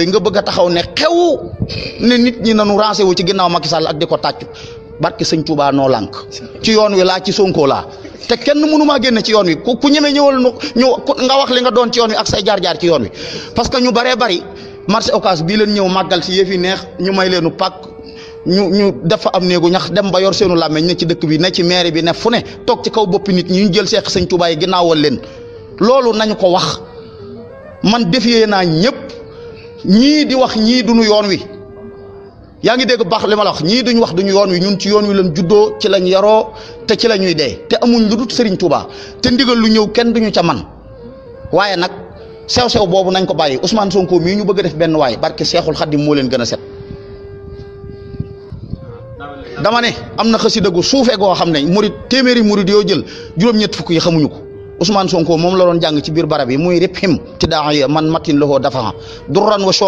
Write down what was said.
nga bëgg a taxaw ne xew ne nit ñi nanu rancé wu ci ginnaaw Macky Sall ak di ko tàccu barke sëñ Touba noo lànk ci yoon wi laa ci Sonko laa te kenn mënu maa génn ci yoon wi ku ñeme ñëwal ñu nga wax li nga doon ci yoon wi ak say jaar-jaar ci yoon wi parce que ñu baree bari marché Ocass bii leen ñëw màggal si yëf yi neex ñu may leenu pàkk ñu def fa am néegu ñax dem ba yor seenu làmmeñ ne ci dëkk bi ne ci maire bi ne fu ne toog ci kaw boppi nit ñi ñu jël seex sëñ Touba yi ginnaawal leen loolu nañu ko wax man defee naa ñëpp ñii di wax ñii duñu yoon wi yaa ngi dégg baax li ma la wax ñii duñ wax duñu yoon wi ñun ci yoon wi lañ juddoo ci lañ yaroo te ci la ñuy dee te amuñ lu dul Serigne Touba te ndigal lu ñëw kenn duñu ca man waaye nag sew-sew boobu nañ ko bàyyi Ousmane Sonko mii ñu bëgg a def benn waay barke Seexul Xaddim moo leen gën a set dama ne am na xasida gu suufee goo xam ne murid téeméeri murid yoo jël juróom-ñett fukk yi xamuñu ko Ousmane Sonko moom la doon jàng ci biir barab yi muy rip him ci daa man matin loxoo dafa durran wa